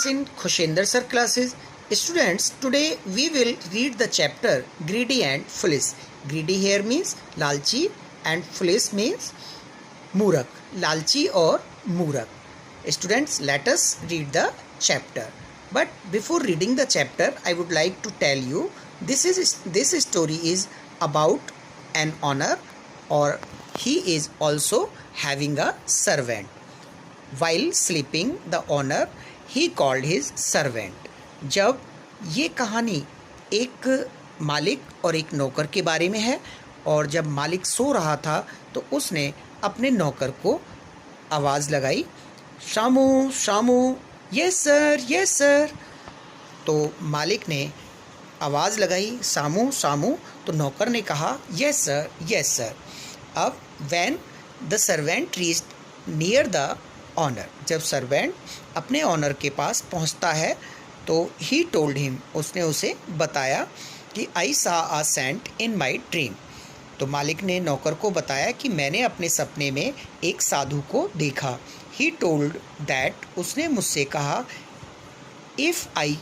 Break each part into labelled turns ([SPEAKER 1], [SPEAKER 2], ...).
[SPEAKER 1] students in Khushender sir classes. Students, today we will read the chapter Greedy and Foolish. Greedy here means lalchi and foolish means मूर्ख. लालची और मूर्ख. Students, let us read the chapter. But before reading the chapter, I would like to tell you this story is about an owner, or he is also having a servant. While sleeping, the owner he called his servant. जब ये कहानी एक मालिक और एक नौकर के बारे में है, और जब मालिक सो रहा था तो उसने अपने नौकर को आवाज़ लगाई, Shamu Shamu, yes sir yes sir. तो मालिक ने आवाज़ लगाई सामू सामू, तो नौकर ने कहा यस सर यस सर. अब when the servant reached near the owner, जब सर्वेंट अपने ऑनर के पास पहुंचता है तो ही टोल्ड हिम, उसने उसे बताया कि आई सा आ सेंट इन माई ड्रीम. तो मालिक ने नौकर को बताया कि मैंने अपने सपने में एक साधु को देखा. ही टोल्ड दैट, उसने मुझसे कहा, if I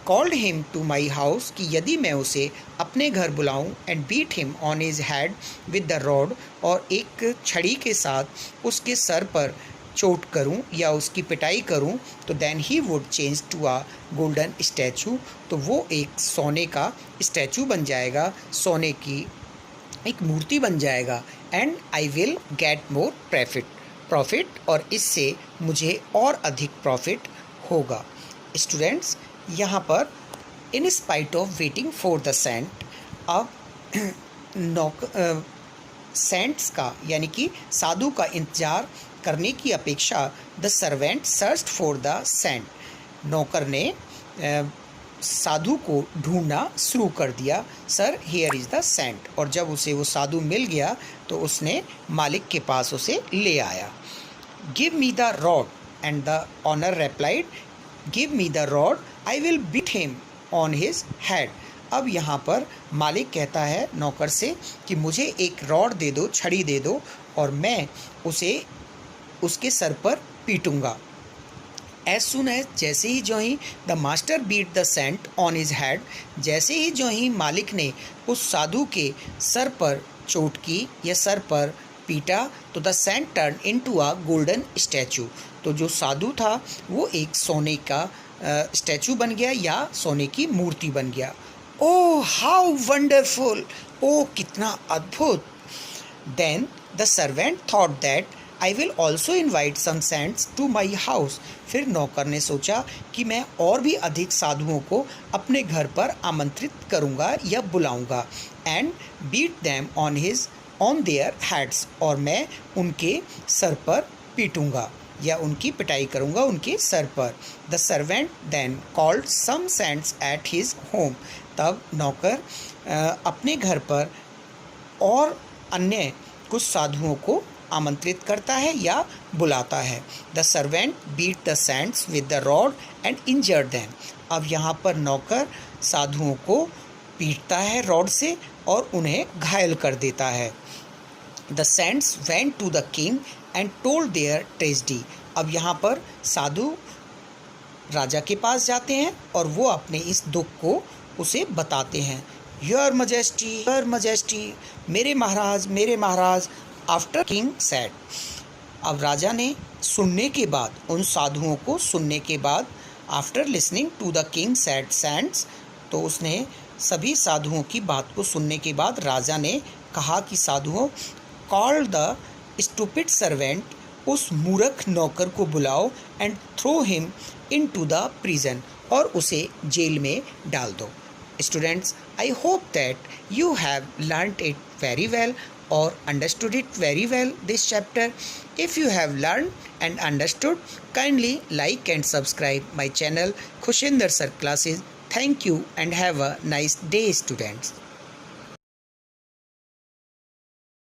[SPEAKER 1] called him to my house, कि यदि मैं उसे अपने घर बुलाऊं, and beat him on his head with the rod, और एक छड़ी के साथ उसके सर पर चोट करूं या उसकी पिटाई करूं, तो then he would change to a golden statue, तो वो एक सोने का स्टैचू बन जाएगा, सोने की एक मूर्ति बन जाएगा. And I will get more profit, और इससे मुझे और अधिक प्रॉफिट होगा. स्टूडेंट्स, यहाँ पर in spite of waiting for the saint, अब सेंट्स का यानी कि साधु का इंतजार करने की अपेक्षा the servant searched for the saint, नौकर ने साधु को ढूंढना शुरू कर दिया. Sir here is the saint, और जब उसे वो साधु मिल गया तो उसने मालिक के पास उसे ले आया. Give me the rod, and the owner replied, give me the rod, I will beat him on his head. अब यहाँ पर मालिक कहता है नौकर से कि मुझे एक रॉड दे दो, छड़ी दे दो, और मैं उसे उसके सर पर पीटूंगा. एज सुन एज, जैसे ही जो ही the master beat the saint on his head, जैसे ही जो ही मालिक ने उस साधु के सर पर चोट की या सर पर पीटा, तो the saint turn into a golden statue, तो जो साधु था वो एक सोने का स्टैचू बन गया या सोने की मूर्ति बन गया. ओह हाउ वंडरफुल, ओह कितना अद्भुत. Then the servant thought that I will also invite some saints to my house, फिर नौकर ने सोचा कि मैं और भी अधिक साधुओं को अपने घर पर आमंत्रित करूंगा या बुलाऊंगा. And beat them on their heads, और मैं उनके सर पर पीटूंगा या उनकी पिटाई करूंगा उनके सर पर. The servant then called some saints at his home, तब नौकर अपने घर पर और अन्य कुछ साधुओं को आमंत्रित करता है या बुलाता है. The servant beat the saints with the rod and injured them, अब यहाँ पर नौकर साधुओं को पीटता है रॉड से और उन्हें घायल कर देता है. The saints went to the king and told their tragedy, अब यहाँ पर साधु राजा के पास जाते हैं और वो अपने इस दुख को उसे बताते हैं. योर मजेस्टी, मेरे महाराज, आफ्टर किंग सैड, अब राजा ने सुनने के बाद, उन साधुओं को सुनने के बाद, after listening to the king sad saints, तो उसने सभी साधुओं की बात को सुनने के बाद राजा ने कहा कि साधुओं, कॉल द स्टूपिड सर्वेंट, उस मूर्ख नौकर को बुलाओ, and throw him into the prison, और उसे जेल में डाल दो. Students, I hope that you have learnt it very well or understood it very well, this chapter. If you have learned and understood, kindly like and subscribe my channel Khushender Sir Classes. Thank you and have a nice day, students.